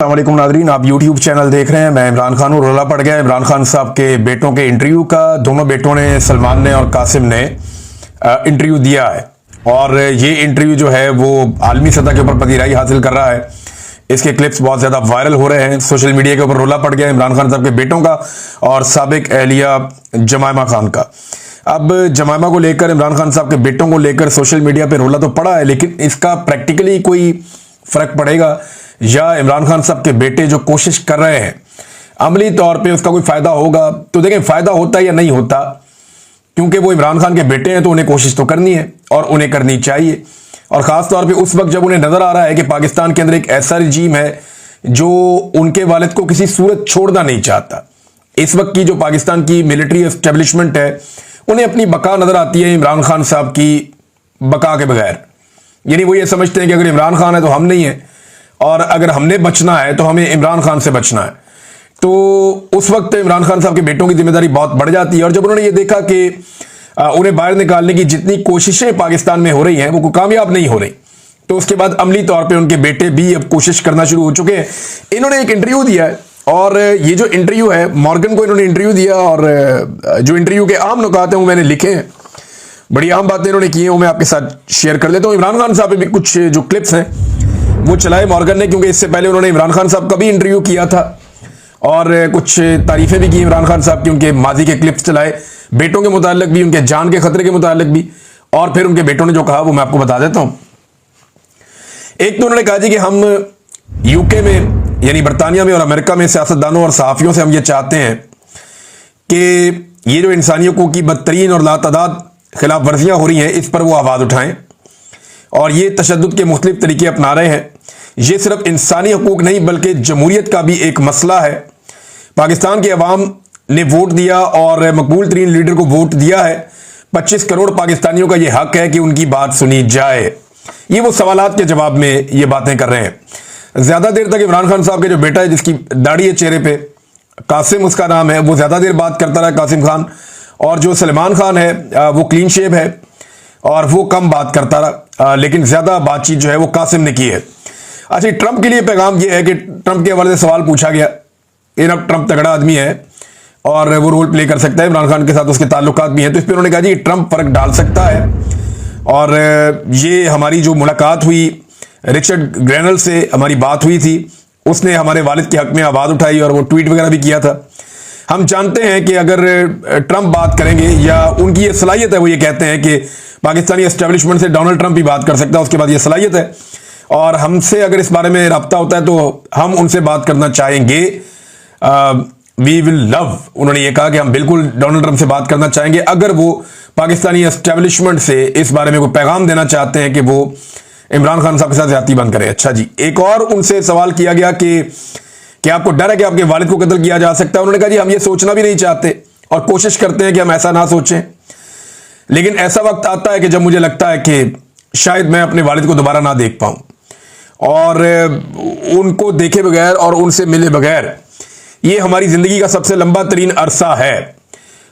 अस्सलामुअलैकुम नादरीन, आप YouTube channel देख रहे हैं। मैं इमरान खान हूँ। रोला पड़ गया इमरान खान साहब के बेटों के इंटरव्यू का। दोनों बेटों ने, सलमान ने और कासिम ने इंटरव्यू दिया है और ये इंटरव्यू जो है वो आलमी सतह के ऊपर पजीराई हासिल कर रहा है। इसके क्लिप्स बहुत ज़्यादा वायरल हो रहे हैं सोशल मीडिया के ऊपर। रोला पड़ गया इमरान खान साहब के बेटों का और साबिक एहलिया जमायमा खान का। अब जमायमा को लेकर, इमरान खान साहब के बेटों को लेकर सोशल मीडिया पे रोला तो पड़ा है, लेकिन इसका प्रैक्टिकली कोई फर्क पड़ेगा या इमरान खान साहब के बेटे जो कोशिश कर रहे हैं अमली तौर पे उसका कोई फायदा होगा? तो देखें, फायदा होता या नहीं होता, क्योंकि वो इमरान खान के बेटे हैं तो उन्हें कोशिश तो करनी है और उन्हें करनी चाहिए। और खास तौर पे उस वक्त जब उन्हें नजर आ रहा है कि पाकिस्तान के अंदर एक ऐसा रिजीम है जो उनके वालिद को किसी सूरत छोड़ना नहीं चाहता। इस वक्त की जो पाकिस्तान की मिलिट्री एस्टेब्लिशमेंट है उन्हें अपनी बका नजर आती है इमरान खान साहब की बका के बगैर। यानी वो ये समझते हैं कि अगर इमरान खान है तो हम नहीं है, और अगर हमने बचना है तो हमें इमरान खान से बचना है। तो उस वक्त इमरान खान साहब के बेटों की जिम्मेदारी बहुत बढ़ जाती है। और जब उन्होंने ये देखा कि उन्हें बाहर निकालने की जितनी कोशिशें पाकिस्तान में हो रही हैं वो कामयाब नहीं हो रही, तो उसके बाद अमली तौर पे उनके बेटे भी अब कोशिश करना शुरू हो चुके हैं। इन्होंने एक इंटरव्यू दिया है और ये जो इंटरव्यू है, मॉर्गन को इन्होंने इंटरव्यू दिया और जो इंटरव्यू के आम नुकात हैं वो मैंने लिखे हैं। बड़ी आम बातें इन्होंने की हैं, वो मैं आपके साथ शेयर कर लेता हूँ। इमरान खान साहब पे भी कुछ जो क्लिप्स हैं वो चलाए मॉर्गन ने, क्योंकि इससे पहले उन्होंने इमरान खान साहब का भी इंटरव्यू किया था और कुछ तारीफें भी की इमरान खान साहब की। उनके माजी के क्लिप्स चलाए, बेटों के मुतालिक भी, उनके जान के खतरे के मुतालिक भी, और फिर उनके बेटों ने जो कहा वो मैं आपको बता देता हूं। एक तो उन्होंने कहा जी कि हम यूके में यानी बरतानिया में और अमेरिका में सियासतदानों और सहाफियों से हम ये चाहते हैं कि ये जो इंसानियों की बदतरीन और लातादाद खिलाफ वर्जियां हो रही हैं इस पर वो आवाज़ उठाएं। और ये तशद्दुद के मुख्तलिफ तरीके अपना रहे हैं। ये सिर्फ इंसानी हकूक नहीं बल्कि जमहूरियत का भी एक मसला है। पाकिस्तान की अवाम ने वोट दिया और मकबूल तरीन लीडर को वोट दिया है। 25 करोड़ पाकिस्तानियों का ये हक है कि उनकी बात सुनी जाए। ये वो सवालात के जवाब में ये बातें कर रहे हैं। ज़्यादा देर तक इमरान खान साहब के जो बेटा है जिसकी दाढ़ी है चेहरे पे, कासिम उसका नाम है, वो ज़्यादा देर बात करता रहा, कासिम खान। और जो सलमान खान है वो क्लीन शेव है और वो कम बात करता रहा, लेकिन ज्यादा बातचीत जो है वो कासिम ने की है। अच्छा, ट्रंप के लिए पैगाम ये है कि ट्रंप के हवाले से सवाल पूछा गया। अब ट्रंप तगड़ा आदमी है और वो रोल प्ले कर सकता है, इमरान खान के साथ उसके ताल्लुकात भी हैं, तो इस पर उन्होंने कहा जी ट्रंप फर्क डाल सकता है। और ये हमारी जो मुलाकात हुई रिचर्ड ग्रेनल से, हमारी बात हुई थी, उसने हमारे वालिद के हक में आवाज़ उठाई और वो ट्वीट वगैरह भी किया था। हम जानते हैं कि अगर ट्रंप बात करेंगे या उनकी ये सलाहियत है, वो ये कहते हैं कि पाकिस्तानी एस्टेब्लिशमेंट से डोनाल्ड ट्रंप ही बात कर सकता है, उसके बाद ये सलाहियत है। और हमसे अगर इस बारे में रब्ता होता है तो हम उनसे बात करना चाहेंगे। वी विल लव, उन्होंने ये कहा कि हम बिल्कुल डोनाल्ड ट्रंप से बात करना चाहेंगे अगर वो पाकिस्तानी एस्टेब्लिशमेंट से इस बारे में कोई पैगाम देना चाहते हैं कि वो इमरान खान साहब के साथ ज्यादती बंद करें। अच्छा जी, एक और उनसे सवाल किया गया कि आपको डर है कि आपके वालिद को कत्ल किया जा सकता है? उन्होंने कहा जी हम ये सोचना भी नहीं चाहते और कोशिश करते हैं कि हम ऐसा ना सोचें, लेकिन ऐसा वक्त आता है कि जब मुझे लगता है कि शायद मैं अपने वालिद को दोबारा ना देख पाऊं और उनको देखे बगैर और उनसे मिले बगैर ये हमारी जिंदगी का सबसे लंबा तरीन अरसा है।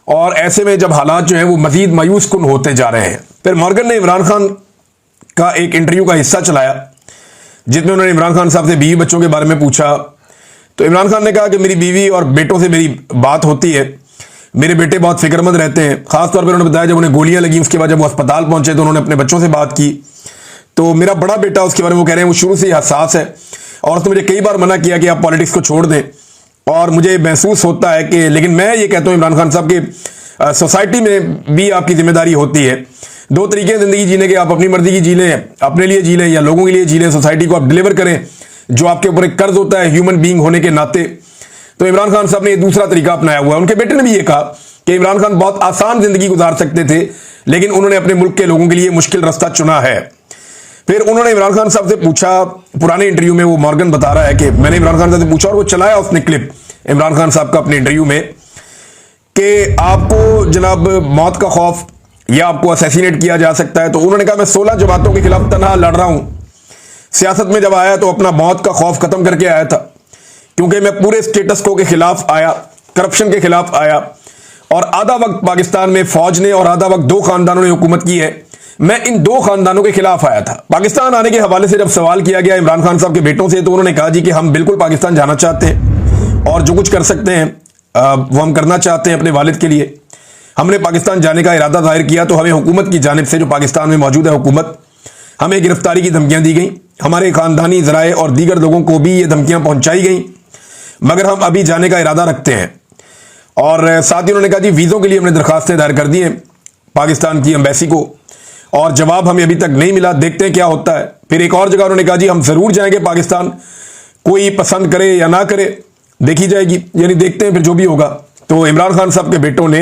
और ऐसे में जब हालात जो हैं वो मजीद मायूस कुन होते जा रहे हैं। फिर मॉर्गन ने इमरान खान का एक इंटरव्यू का हिस्सा चलाया जिसमें उन्होंने इमरान खान साहब से बीवी बच्चों के बारे में पूछा। तो इमरान खान ने कहा कि मेरी बीवी और बेटों से मेरी बात होती है, मेरे बेटे बहुत फिक्रमंद रहते हैं। खासतौर पर उन्होंने बताया जब उन्हें गोलियां लगी उसके बाद जब वो अस्पताल पहुंचे तो उन्होंने अपने बच्चों से बात की। तो मेरा बड़ा बेटा, उसके बारे में वो कह रहे हैं, वो शुरू से ही हसास है और उसने मुझे कई बार मना किया कि आप पॉलिटिक्स को छोड़ दें। और मुझे महसूस होता है कि, लेकिन मैं ये कहता हूँ इमरान खान साहब की सोसाइटी में भी आपकी जिम्मेदारी होती है। दो तरीके हैं जिंदगी जीने के, आप अपनी मर्जी की जी लें, अपने लिए जी लें या लोगों के लिए जी लें। सोसाइटी को आप डिलीवर करें जो आपके ऊपर एक कर्ज होता है ह्यूमन बीइंग होने के नाते। तो इमरान खान साहब ने ये दूसरा तरीका अपनाया हुआ है। उनके बेटे ने भी ये कहा कि इमरान खान बहुत आसान जिंदगी गुजार सकते थे, लेकिन उन्होंने अपने मुल्क के लोगों के लिए मुश्किल रास्ता चुना है। फिर उन्होंने इमरान खान साहब से पूछा, पुराने इंटरव्यू में वो मॉर्गन बता रहा है कि मैंने इमरान खान साहब से पूछा और वो चलाया उसने क्लिप इमरान खान साहब का अपने इंटरव्यू में कि आपको जनाब मौत का खौफ या आपको असैसिनेट किया जा सकता है। तो उन्होंने कहा मैं 16 जमातों के खिलाफ तनहा लड़ रहा हूं। सियासत में जब आया तो अपना मौत का खौफ खत्म करके आया था, क्योंकि मैं पूरे स्टेटस को के खिलाफ आया, करप्शन के खिलाफ आया। और आधा वक्त पाकिस्तान में फौज ने और आधा वक्त दो खानदानों ने हुकूमत की है। मैं इन दो खानदानों के खिलाफ आया था। पाकिस्तान आने के हवाले से जब सवाल किया गया इमरान खान साहब के बेटों से, तो उन्होंने कहा जी कि हम बिल्कुल पाकिस्तान जाना चाहते हैं और जो कुछ कर सकते हैं वो हम करना चाहते हैं अपने वालिद के लिए। हमने पाकिस्तान जाने का इरादा जाहिर किया तो हमें हुकूमत की जानिब से, जो पाकिस्तान में मौजूद है हुकूमत, हमें गिरफ्तारी की धमकियां दी गई। हमारे खानदानी ज़राए और दीगर लोगों को भी ये धमकियां पहुंचाई गई, मगर हम अभी जाने का इरादा रखते हैं। और साथ ही उन्होंने कहा जी वीज़ों के लिए हमने दरखास्तें दायर कर दी हैं पाकिस्तान की एम्बेसी को और जवाब हमें अभी तक नहीं मिला, देखते हैं क्या होता है। फिर एक और जगह उन्होंने कहा जी हम ज़रूर जाएंगे पाकिस्तान, कोई पसंद करे या ना करे देखी जाएगी, यानी देखते हैं फिर जो भी होगा। तो इमरान खान साहब के बेटों ने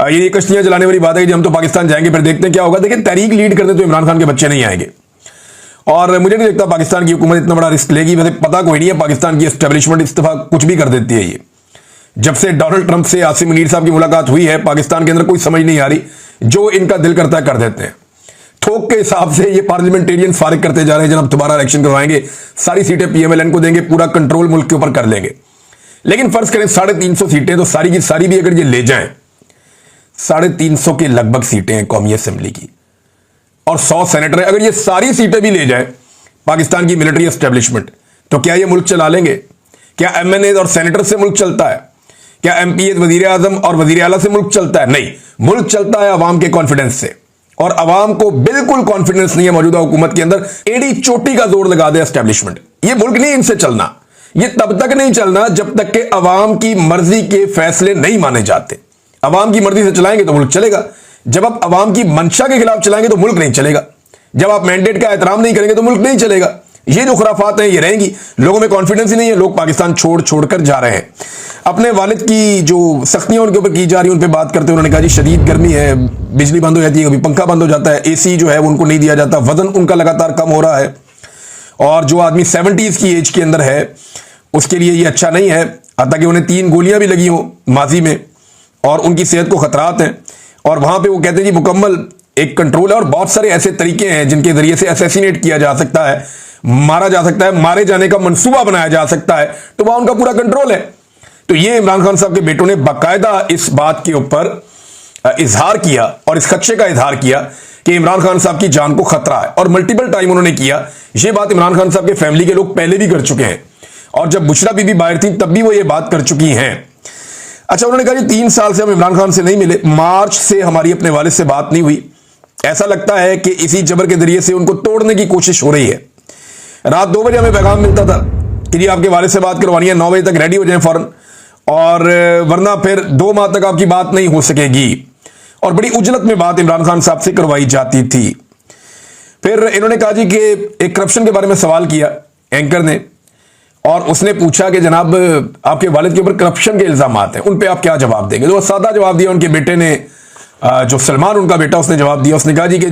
ये कश्तियां चलाने वाली बात है कि हम तो पाकिस्तान जाएंगे फिर देखते हैं क्या होगा। देखिए तहरीक लीड करते तो इमरान खान के बच्चे नहीं आएंगे और मुझे नहीं लगता पाकिस्तान की हुकूमत इतना बड़ा रिस्क लेगी। वैसे पता कोई नहीं है, पाकिस्तान की एस्टेब्लिशमेंट इस दफा कुछ भी कर देती है। ये जब से डोनाल्ड ट्रंप से आसिम मुनीर साहब की मुलाकात हुई है, पाकिस्तान के अंदर कोई समझ नहीं आ रही, जो इनका दिल करता है कर देते हैं। थोक के हिसाब से ये पार्लियामेंटेरियन फारिग करते जा रहे हैं, जनाब दोबारा इलेक्शन करवाएंगे, सारी सीटें पीएमएलएन को देंगे, पूरा कंट्रोल मुल्क के ऊपर कर लेंगे। लेकिन फर्ज करें 350 सीटें, तो सारी की सारी भी अगर ये ले जाएं, 350 के लगभग सीटें हैं कौमी असेंबली की और 100 सेनेटर है, अगर ये सारी सीटें भी ले जाए पाकिस्तान की मिलिट्री एस्टेब्लिशमेंट, तो क्या ये मुल्क चला लेंगे? क्या एमएनए और सेनेटर से मुल्क चलता है? क्या एमपीए वजीर आजम और वजीर आला से मुल्क चलता है? नहीं, मुल्क चलता है अवाम के कॉन्फिडेंस से, और अवाम को बिल्कुल कॉन्फिडेंस नहीं है मौजूदा हुकूमत के अंदर। एड़ी चोटी का जोर लगा दे एस्टेब्लिशमेंट, ये मुल्क नहीं इनसे चलना। ये तब तक नहीं चलना जब तक कि अवाम की मर्जी के फैसले नहीं माने जाते। अवाम की मर्जी से चलाएंगे तो मुल्क चलेगा, जब आप अवाम की मंशा के खिलाफ चलाएंगे तो मुल्क नहीं चलेगा, जब आप मैंडेट का एहतराम नहीं करेंगे तो मुल्क नहीं चलेगा। ये जो खुराफात हैं ये रहेंगी, लोगों में कॉन्फिडेंस ही नहीं है, लोग पाकिस्तान छोड़ छोड़ कर जा रहे हैं। अपने वालिद की जो सख्तियां उनके ऊपर की जा रही है उन पर बात करते हुए उन्होंने कहा जी शदीद गर्मी है, बिजली बंद हो जाती है, कभी पंखा बंद हो जाता है, एसी जो है वो उनको नहीं दिया जाता, वजन उनका लगातार कम हो रहा है, और जो आदमी 70s की एज के अंदर है उसके लिए ये अच्छा नहीं है। हत्ता कि उन्हें 3 गोलियां भी लगी हो माजी में और उनकी सेहत को खतरात हैं, और वहां पे वो कहते हैं जी मुकम्मल एक कंट्रोल है और बहुत सारे ऐसे तरीके हैं जिनके जरिए से असैसिनेट किया जा सकता है, मारा जा सकता है, मारे जाने का मंसूबा बनाया जा सकता है, तो वहां उनका पूरा कंट्रोल है। तो ये इमरान खान साहब के बेटों ने बाकायदा इस बात के ऊपर इजहार किया और इस खदशे का इजहार किया कि इमरान खान साहब की जान को खतरा है, और मल्टीपल टाइम उन्होंने किया। ये बात इमरान खान साहब के फैमिली के लोग पहले भी कर चुके हैं, और जब बुशरा बीबी बाहर थी तब भी वो ये बात कर चुकी हैं। अच्छा, उन्होंने कहा जी 3 साल से हम इमरान खान से नहीं मिले, मार्च से हमारी अपने वालिद से बात नहीं हुई, ऐसा लगता है कि इसी जबर के जरिए से उनको तोड़ने की कोशिश हो रही है। रात 2 बजे हमें पैगाम मिलता था कि जी आपके वालिद से बात करवानी है, 9 बजे तक रेडी हो जाएं फौरन, और वरना फिर 2 माह तक आपकी बात नहीं हो सकेगी, और बड़ी उजलत में बात इमरान खान साहब से करवाई जाती थी। फिर इन्होंने कहा जी कि एक करप्शन के बारे में सवाल किया एंकर ने, और उसने पूछा कि जनाब आपके वालिद के ऊपर करप्शन के इल्जाम हैं, उन पे आप क्या जवाब देंगे? तो सादा जवाब दिया उनके बेटे ने, जो सलमान उनका बेटा, उसने जवाब दिया, उसने कहा जी कि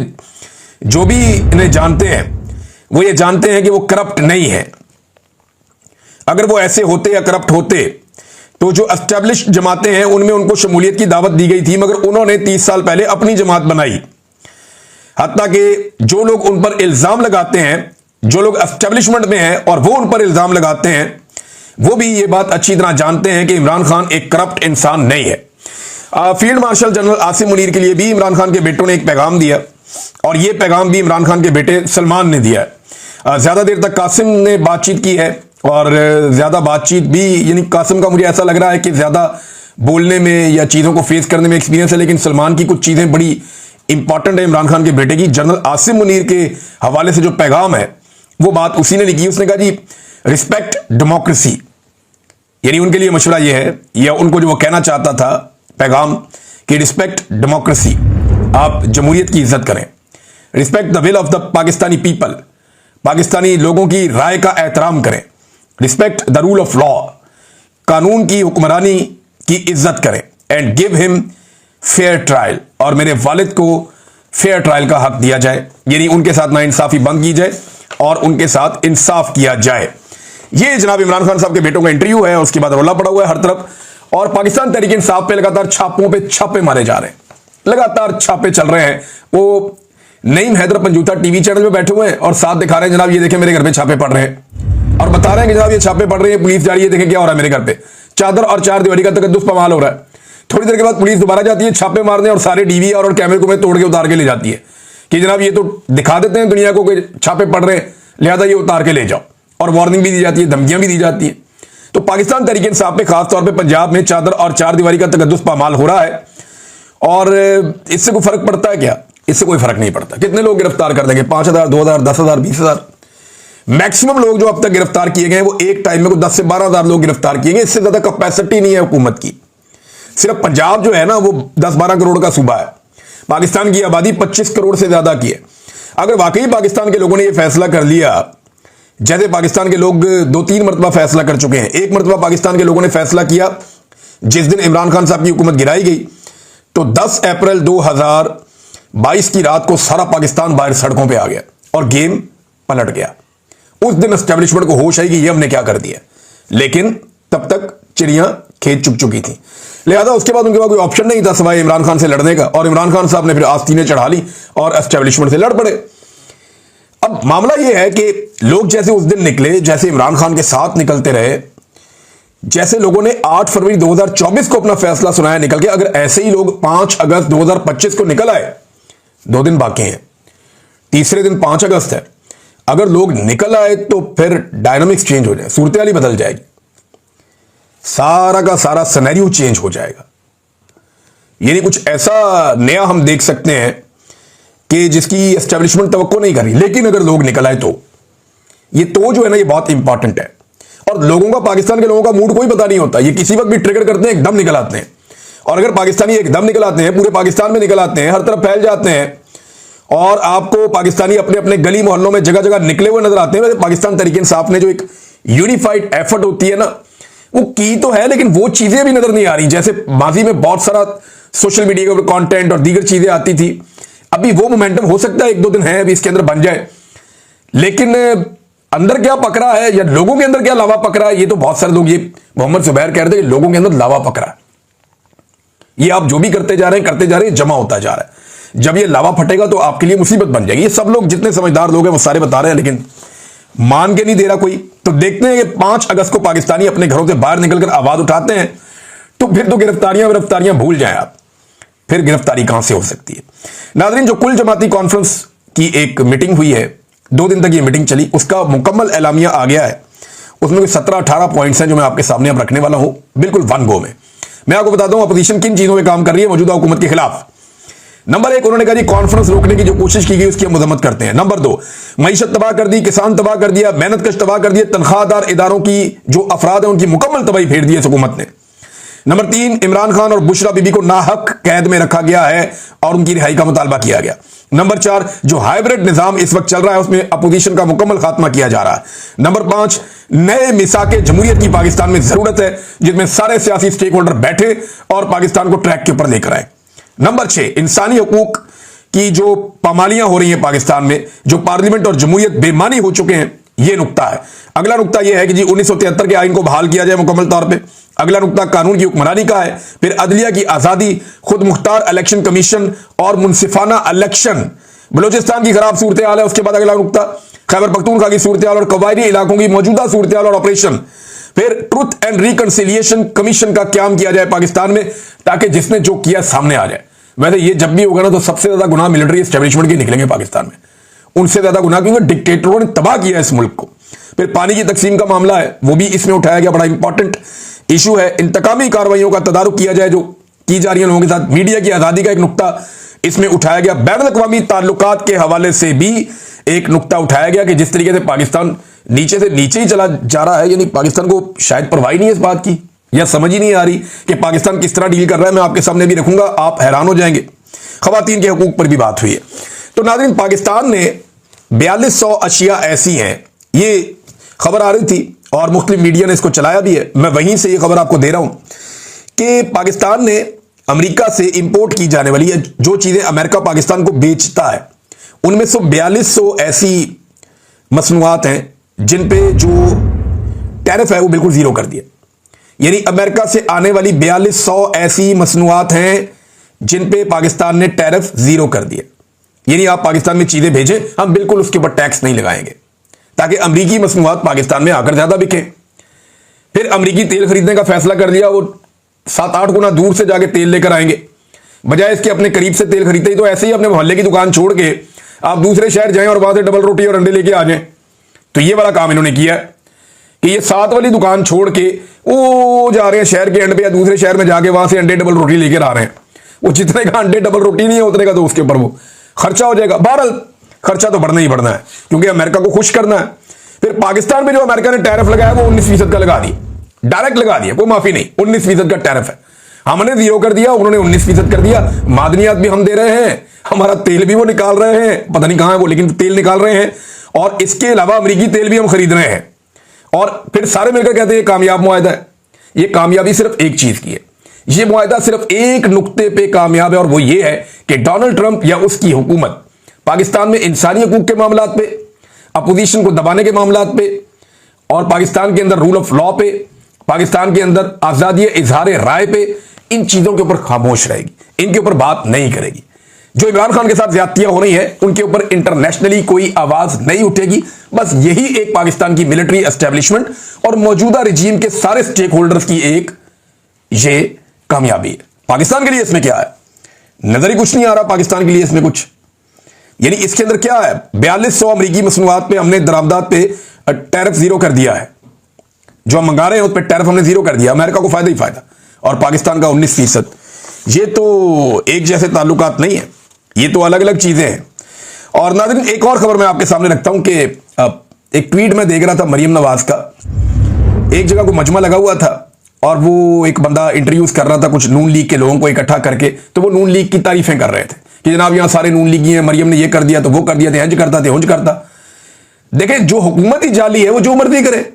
जो भी इन्हें जानते हैं वो ये जानते हैं कि वो करप्ट नहीं है। अगर वो ऐसे होते या करप्ट होते तो जो एस्टेब्लिश्ड जमातें हैं उनमें उनको शमूलियत की दावत दी गई थी, मगर उन्होंने 30 साल पहले अपनी जमात बनाई। हत्ता कि जो लोग उन पर इल्जाम लगाते हैं, जो लोग एस्टेब्लिशमेंट में हैं और वो उन पर इल्जाम लगाते हैं, वो भी ये बात अच्छी तरह जानते हैं कि इमरान खान एक करप्ट इंसान नहीं है। Field marshal general Asim Munir के लिए भी इमरान खान के बेटों ने एक पैगाम दिया, और ये पैगाम भी इमरान खान के बेटे सलमान ने दिया है। ज्यादा देर तक कासिम ने बातचीत की है, और ज्यादा बातचीत भी, यानी कासिम का मुझे ऐसा लग रहा है कि ज्यादा बोलने में या चीजों को फेस करने में एक्सपीरियंस है, लेकिन सलमान की कुछ चीजें बड़ी इंपॉर्टेंट है इमरान खान के बेटे की। जनरल आसिम मुनीर के हवाले से जो पैगाम है वो बात उसी ने लिखी। उसने कहा जी रिस्पेक्ट डेमोक्रेसी, यानी उनके लिए मशवरा ये है, या उनको जो वो कहना चाहता था पैगाम, कि रिस्पेक्ट डेमोक्रेसी, आप जमहूरियत की इज्जत करें, respect the will of the Pakistani people, Pakistani लोगों की राय का एहतराम करें, respect the rule of law, कानून की हुक्मरानी की इज्जत करें, and give him fair trial, और मेरे वालिद को फेयर ट्रायल का हक दिया जाए, यानी उनके साथ नाइंसाफी बंद की जाए और उनके साथ इंसाफ किया जाए। ये जनाब इमरान खान साहब के बेटों का इंटरव्यू है, उसके बाद रोला पड़ा हुआ है हर तरफ, और पाकिस्तान तहरीक इंसाफ पे लगातार छापों पे छापे मारे जा रहे हैं, लगातार छापे चल रहे हैं। वो नईम हैदर पंजूथा टीवी चैनल पे बैठे हुए हैं और साथ दिखा रहे हैं जनाब ये देखें मेरे घर पे छापे पड़ रहे हैं, और बता रहे हैं कि जनाब ये छापे पड़ रहे हैं, पुलिस जा रही है, देखें क्या हो रहा है मेरे घर पे, चादर और 4 दीवारी का तकद्दुस पमाल हो रहा है। थोड़ी देर के बाद पुलिस दोबारा जाती है छापे मारने, और सारे डीवीआर और कैमरे को में तोड़ के उतार के ले जाती है कि जनाब ये तो दिखा देते हैं दुनिया को कि छापे पड़ रहे हैं, लिहाजा ये उतार के ले जाओ, और वार्निंग भी दी जाती है, धमकियां भी दी जाती हैं। तो पाकिस्तान तहरीक इंसाफ पे खासतौर पे पंजाब में चादर और चार दीवारी का तकद्दुस पामाल हो रहा है, और इससे कोई फर्क पड़ता है क्या? इससे कोई फर्क नहीं पड़ता। कितने लोग गिरफ्तार कर देंगे? 5,000, 2,000, 10,000, 20,000। मैक्सिमम लोग जो अब तक गिरफ्तार किए गए वो एक टाइम में 10 से 12,000 लोग गिरफ्तार किए गए। इससे ज्यादा कैपेसिटी नहीं है हुकूमत की। सिर्फ पंजाब जो है ना वो 10-12 करोड़ का सूबा है। पाकिस्तान की आबादी 25 करोड़ से ज्यादा की है। अगर वाकई पाकिस्तान के लोगों ने यह फैसला कर लिया, जैसे पाकिस्तान के लोग 2-3 मरतबा फैसला कर चुके हैं। एक मरतबा पाकिस्तान के लोगों ने फैसला किया जिस दिन इमरान खान साहब की हुकूमत गिराई गई, तो 10 अप्रैल 2022 की रात को सारा पाकिस्तान बाहर सड़कों पे आ गया और गेम पलट गया। उस दिन एस्टेब्लिशमेंट को होश आई कि ये हमने क्या कर दिया, लेकिन तब तक चिड़ियां खेत चुक चुकी थी। लिहाजा उसके बाद उनके पास कोई ऑप्शन नहीं था सिवाय इमरान खान से लड़ने का, और इमरान खान साहब ने फिर आस्तीनें चढ़ा ली और एस्टेब्लिशमेंट से लड़ पड़े। अब मामला यह है कि लोग जैसे उस दिन निकले, जैसे इमरान खान के साथ निकलते रहे, जैसे लोगों ने 8 फरवरी 2024 को अपना फैसला सुनाया निकल के, अगर ऐसे ही लोग 5 अगस्त 2025 को निकल आए, 2 दिन बाकी हैं, तीसरे दिन 5 अगस्त है, अगर लोग निकल आए तो फिर डायनामिक्स चेंज हो जाए, सूरत हाल ही बदल जाएगी, सारा का सारा सिनेरियो चेंज हो जाएगा। यानी कुछ ऐसा नया हम देख सकते हैं कि जिसकी एस्टेब्लिशमेंट तवक्को नहीं कर रही। लेकिन अगर लोग निकल आए तो ये तो जो है ना, ये बहुत इंपॉर्टेंट है। और लोगों का, पाकिस्तान के लोगों का मूड कोई पता नहीं होता, ये किसी वक्त भी ट्रिगर करते हैं, एकदम निकल आते हैं। और अगर पाकिस्तानी एकदम निकल आते हैं, पूरे पाकिस्तान में निकल आते हैं, हर तरफ फैल जाते हैं, और आपको पाकिस्तानी अपने अपने गली मोहल्लों में जगह जगह निकले हुए नजर आते हैं। वैसे पाकिस्तान तहरीक इंसाफ ने जो एक यूनिफाइड एफर्ट होती है ना, वो की तो है, लेकिन वो चीजें भी नजर नहीं आ रही। जैसे माजी में बहुत सारा सोशल मीडिया के ऊपर कंटेंट और दीगर चीजें आती थी, अभी वो मोमेंटम हो सकता है 1-2 दिन है अभी इसके अंदर बन जाए, लेकिन अंदर क्या पक रहा है या लोगों के अंदर क्या लावा पक रहा है, ये तो बहुत सारे लोग, ये मोहम्मद जुबैर कह रहे थे कि लोगों के अंदर लावा पक रहा है। ये आप जो भी करते जा रहे हैं, जमा होता जा रहा है। जब ये लावा फटेगा तो आपके लिए मुसीबत बन जाएगी। ये सब लोग, जितने समझदार लोग हैं, वो सारे बता रहे हैं, लेकिन मान के नहीं दे रहा कोई। तो देखते हैं कि 5 अगस्त को पाकिस्तानी अपने घरों से बाहर निकलकर आवाज उठाते हैं, तो फिर तो गिरफ्तारियां भूल जाएं आप, फिर गिरफ्तारी कहां से हो सकती है। नाज़रीन, जो कुल जमाती कॉन्फ्रेंस की एक मीटिंग हुई है, 2 दिन तक ये मीटिंग चली, उसका मुकम्मल एलामिया आ गया है। उसमें 17-18 पॉइंट्स हैं जो मैं आपके सामने अब रखने वाला हूं, बिल्कुल वन गो में। मैं आपको बताता हूं अपोजिशन किन चीजों में काम कर रही है मौजूदा हुकूमत के खिलाफ। नंबर 1, उन्होंने कहा जी कॉन्फ्रेंस रोकने की जो कोशिश की गई उसकी हम मजम्मत करते हैं। नंबर 2, मईशत तबाह कर दी, किसान तबाह कर दिया, मेहनत कश तबाह कर दिया, तनख्वाहदार इदारों की जो अफराद है उनकी मुकम्मल तबाही फेर दी है हुकूमत ने। नंबर 3, इमरान खान और बुशरा बीबी को नाहक कैद में रखा गया है और उनकी रिहाई का मुतालबा किया गया। नंबर 4, जो हाइब्रिड निजाम इस वक्त चल रहा है उसमें अपोजिशन का मुकम्मल खात्मा किया जा रहा है। नंबर 5, नए मिसाके जमहूरियत की पाकिस्तान में जरूरत है, जिसमें सारे सियासी स्टेक होल्डर बैठे और पाकिस्तान को ट्रैक के ऊपर लेकर आए। नंबर 6, इंसानी हकूक की जो पामालियां हो रही हैं पाकिस्तान में, जो पार्लियामेंट और जमहूरियत बेमानी हो चुके हैं, यह नुक्ता है। अगला नुक्ता यह है कि जी 1973 के आइन को बहाल किया जाए मुकम्मल तौर पे। अगला नुक्ता कानून की हुक्मरानी का है। फिर अदलिया की आजादी, खुद मुख्तार इलेक्शन कमीशन और मुनसिफाना इलेक्शन। बलोचिस्तान की खराब सूरत हाल है। उसके बाद अगला नुक्ता खैबर पख्तूनख्वा की सूरत हाल और कबायली इलाकों की मौजूदा सूरत हाल और ऑपरेशन। फिर ट्रुथ एंड रिकंसिलिएशन कमीशन का क्याम किया जाए पाकिस्तान में, ताकि जिसने जो किया सामने आ जाए। वैसे ये जब भी होगा ना तो सबसे ज्यादा गुनाह मिलिट्री एस्टेब्लिशमेंट के निकलेंगे पाकिस्तान में, उनसे ज्यादा गुनाह, क्योंकि डिक्टेटरों ने तबाह किया इस मुल्क को। फिर पानी की तकसीम का मामला है, वो भी इसमें उठाया गया, बड़ा इंपॉर्टेंट इशू है। इंतकामी कार्रवाइयों का तदारुक किया जाए जो की जा रही है लोगों के साथ। मीडिया की आजादी का एक नुक्ता इसमें उठाया गया। बैनुल अक़वामी ताल्लुकात के हवाले से भी एक नुक्ता उठाया गया कि जिस तरीके से पाकिस्तान नीचे से नीचे ही चला जा रहा है, यानी पाकिस्तान को शायद परवाह नहीं है इस बात की, या समझ ही नहीं आ रही कि पाकिस्तान किस तरह डील कर रहा है। मैं आपके सामने भी रखूंगा, आप हैरान हो जाएंगे। खवातीन के हकूक पर भी बात हुई है। तो नाज़रीन, पाकिस्तान ने 4200 अशिया ऐसी हैं, ये खबर आ रही थी और मुख्तलिफ मीडिया ने इसको चलाया भी है। मैं वहीं से ये खबर आपको दे रहा हूं कि पाकिस्तान ने अमेरिका से इंपोर्ट की जाने वाली है जो चीजें अमेरिका पाकिस्तान को बेचता है, उनमें से 4200 ऐसी मसनूआत हैं जिन पे जो टैरिफ है वो बिल्कुल जीरो कर दिया। यानी अमेरिका से आने वाली 4200 ऐसी मसनूआत हैं जिन पे पाकिस्तान ने टैरिफ जीरो कर दिया। यानी आप पाकिस्तान में चीजें भेजें, हम बिल्कुल उसके ऊपर टैक्स नहीं लगाएंगे, ताकि अमरीकी मसनूआत पाकिस्तान में आकर ज्यादा बिके। फिर अमरीकी तेल खरीदने का फैसला कर लिया, वो 7-8 गुना दूर से जाके तेल लेकर आएंगे, बजाय इसके अपने करीब से तेल खरीदते ही तो ऐसे ही अपने मोहल्ले की दुकान छोड़ के आप दूसरे शहर जाएं और वहां से डबल रोटी और अंडे लेके आ जाएं। तो ये वाला काम इन्होंने किया है कि ये 7 वाली दुकान छोड़ के वो जा रहे हैं शहर के एंड पे या दूसरे शहर में जाके वहां से अंडे डबल रोटी लेकर आ रहे हैं। वो जितने का अंडे डबल रोटी नहीं है उतने का तो उसके ऊपर वो खर्चा हो जाएगा। बहरहाल खर्चा तो बढ़ना ही बढ़ना है क्योंकि अमेरिका को खुश करना है। फिर पाकिस्तान पे जो अमेरिका ने टैरिफ लगाया वो 19% का लगा दिया, डायरेक्ट लगा दिया, कोई माफी नहीं, 19% का टैरिफ है। हमने 0 कर दिया, उन्होंने 19% कर दिया। मादनियात भी हम दे रहे हैं, हमारा तेल भी वो निकाल रहे हैं, पता नहीं कहां है वो, लेकिन तेल निकाल रहे हैं। और इसके अलावा अमेरिकी तेल भी हम खरीद रहे हैं। और फिर सारे मिलकर कहते हैं कामयाब मुआहदा है। ये कामयाबी सिर्फ एक चीज की है, ये मुआहदा सिर्फ एक नुक्ते पे कामयाब है और वो ये है कि डोनाल्ड ट्रंप या उसकी हुकूमत पाकिस्तान में इंसानी हकूक के मामलात पे, अपोजिशन को दबाने के मामलात पे और पाकिस्तान के अंदर रूल ऑफ लॉ पे, पाकिस्तान के अंदर आजादी इजहार राय पे, इन चीजों के ऊपर खामोश रहेगी, इनके ऊपर बात नहीं करेगी। जो इमरान खान के साथ ज्यादतियां हो रही है उनके ऊपर इंटरनेशनली कोई आवाज नहीं उठेगी। बस यही एक पाकिस्तान की मिलिट्री एस्टेब्लिशमेंट और मौजूदा रिजीम के सारे स्टेक होल्डर्स की एक ये कामयाबी है। पाकिस्तान के लिए इसमें क्या है, नजर ही कुछ नहीं आ रहा पाकिस्तान के लिए इसमें कुछ। यानी इसके अंदर क्या है, 4200 अमरीकी मसनूआत पे हमने दरामदात पे टैरिफ 0 कर दिया है। जो हम मंगा रहे हैं उस पर टैरिफ हमने 0 कर दिया, अमेरिका को फायदा ही फायदा, और पाकिस्तान का 19%। ये तो एक जैसे ताल्लुकात नहीं है, ये तो अलग अलग चीजें हैं। और नाज़रीन एक और खबर मैं आपके सामने रखता हूं कि एक ट्वीट में देख रहा था मरियम नवाज का, एक जगह को मजमा लगा हुआ था और वो एक बंदा इंटरव्यूज कर रहा था कुछ नून लीग के लोगों को इकट्ठा करके, तो वो नून लीग की तारीफें कर रहे थे कि जनाब यहां सारे नून लीगी हैं, मरियम ने ये कर दिया तो वो कर दिया, थे हंज करता थे हुंज करता। देखें जो हुकूमत ही जाली है वो जो मर्जी करे,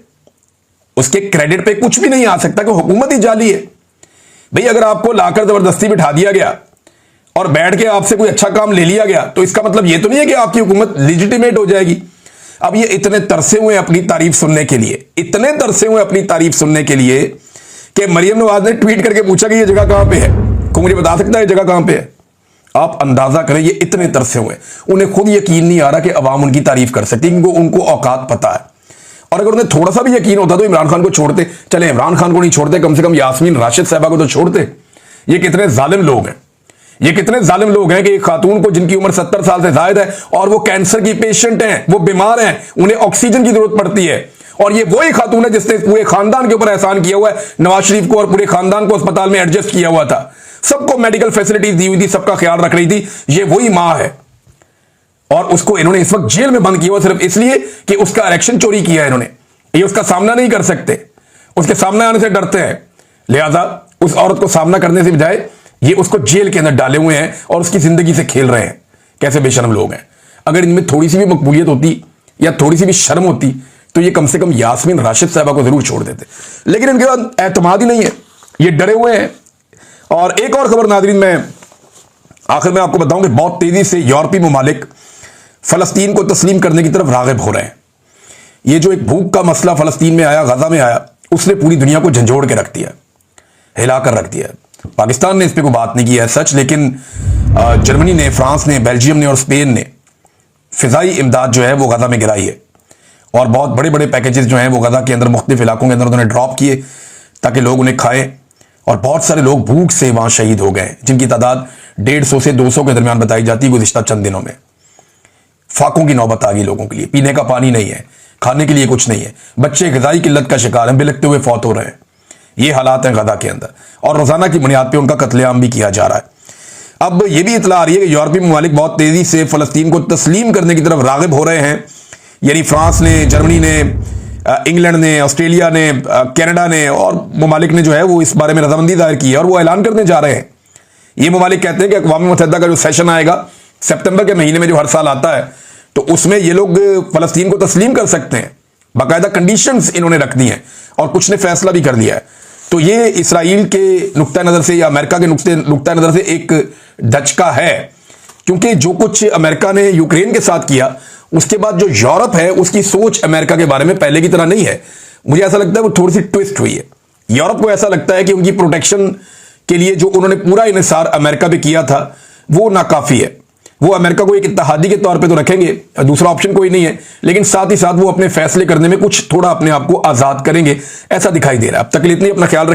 उसके क्रेडिट पे कुछ भी नहीं आ सकता कि हुकूमत ही जाली है। भाई अगर आपको लाकर जबरदस्ती बिठा दिया गया और बैठ के आपसे कोई अच्छा काम ले लिया गया तो इसका मतलब ये तो नहीं है कि आपकी हुकूमत लेजिटिमेट हो जाएगी। अब ये इतने तरसे हुए अपनी तारीफ सुनने के लिए, इतने तरसे हुए अपनी तारीफ सुनने के लिए कि मरियम नवाज ने ट्वीट करके पूछा कि ये जगह कहां पे है, कोई मुझे बता सकता है ये जगह कहां पे है। आप अंदाजा करें ये इतने तरसे हुए, उन्हें खुद यकीन नहीं आ रहा कि अवाम उनकी तारीफ कर सकती, उनको औकात पता है। और अगर उन्हें थोड़ा सा भी यकीन होता तो इमरान खान को छोड़ते, चले इमरान खान को नहीं छोड़ते, कम से कम यास्मीन राशिद साहबा को तो छोड़ते। ये कितने जालिम लोग हैं, ये कितने जालिम लोग हैं कि एक खातून को जिनकी उम्र 70 साल से ज्यादा है और वो कैंसर की पेशेंट हैं, वो बीमार हैं, उन्हें ऑक्सीजन की जरूरत पड़ती है, और ये वही खातून है जिसने पूरे खानदान के ऊपर एहसान किया हुआ है, नवाज शरीफ को और पूरे खानदान को अस्पताल में एडजस्ट किया हुआ था, सबको मेडिकल फैसिलिटीज दी हुई थी, सबका ख्याल रख रही थी। ये वही मां है और उसको इन्होंने इस वक्त जेल में बंद किया हुआ सिर्फ इसलिए कि उसका इलेक्शन चोरी किया है इन्होंने। ये उसका सामना नहीं कर सकते, उसके सामने आने से डरते हैं, लिहाजा उस औरत को सामना करने से बजाय ये उसको जेल के अंदर डाले हुए हैं और उसकी जिंदगी से खेल रहे हैं। कैसे बेशर्म लोग हैं। अगर इनमें थोड़ी सी भी मकबूलियत होती या थोड़ी सी भी शर्म होती तो ये कम से कम यास्मीन राशिद साहबा को जरूर छोड़ देते, लेकिन इनके बाद एतमाद ही नहीं है, ये डरे हुए हैं। और एक और खबर नाज़रीन मैं आखिर में आपको बताऊं कि बहुत तेजी से यूरोपीय ममालिक फलस्तीन को तस्लीम करने की तरफ राग़िब हो रहे हैं। ये जो एक भूख का मसला फलस्तीन में आया, गजा में आया, उसने पूरी दुनिया को झंझोड़ के रख दिया, हिलाकर रख दिया। पाकिस्तान ने इस पर कोई बात नहीं की है सच, लेकिन जर्मनी ने, फ्रांस ने, बेल्जियम ने और स्पेन ने फिजाई इमदाद जो है वो गजा में गिराई है और बहुत बड़े बड़े पैकेजेस जो हैं वो गजा के अंदर मुख्तलिफ इलाकों के अंदर उन्होंने ड्रॉप किए ताकि लोग उन्हें खाएं। और बहुत सारे लोग भूख से वहां शहीद हो गए जिनकी तादाद 150 से 200 के दरमियान बताई जाती है गुज़िश्ता चंद दिनों में। फाकों की नौबत आ गई लोगों के लिए, पीने का पानी नहीं है, खाने के लिए कुछ नहीं है, बच्चे ग़िज़ाई किल्लत का शिकार हैं, बिलखते हुए फौत हो रहे हैं। ये हालात हैं गजा के अंदर और रोजाना की बुनियाद पर उनका कत्लेआम भी किया जा रहा है। अब यह भी इतला आ रही है कि यूरोपीय ममालिक बहुत तेजी से फलस्तीन को तस्लीम करने की तरफ राग़िब हो रहे हैं। यानी फ्रांस ने, जर्मनी ने, इंग्लैंड ने, ऑस्ट्रेलिया ने, कनाडा ने और ममालिक ने जो है वो इस बारे में रजामंदी जाहिर की है और वो ऐलान करने जा रहे हैं। ये ममालिक कहते हैं कि अक़वाम मुत्तहिदा का जो सेशन आएगा सितंबर के महीने में जो हर साल आता है, तो उसमें ये लोग फलस्तीन को तस्लीम कर सकते हैं। बाकायदा कंडीशंस इन्होंने रख दी हैं और कुछ ने फैसला भी कर दिया है। तो ये इसराइल के नुक्ता नज़र से या अमेरिका के नुक्ता नज़र से एक धचका है, क्योंकि जो कुछ अमेरिका ने यूक्रेन के साथ किया उसके बाद जो यूरोप है उसकी सोच अमेरिका के बारे में पहले की तरह नहीं है। मुझे ऐसा लगता है वो थोड़ी सी ट्विस्ट हुई है। यूरोप को ऐसा लगता है कि उनकी प्रोटेक्शन के लिए जो उन्होंने पूरा इन्हिसार अमेरिका पे किया था वो नाकाफी है। वो अमेरिका को एक इत्तेहादी के तौर पे तो रखेंगे, दूसरा ऑप्शन कोई नहीं है, लेकिन साथ ही साथ वो अपने फैसले करने में कुछ थोड़ा अपने आप को आज़ाद करेंगे, ऐसा दिखाई दे रहा है। अब तक इतनी अपना ख्याल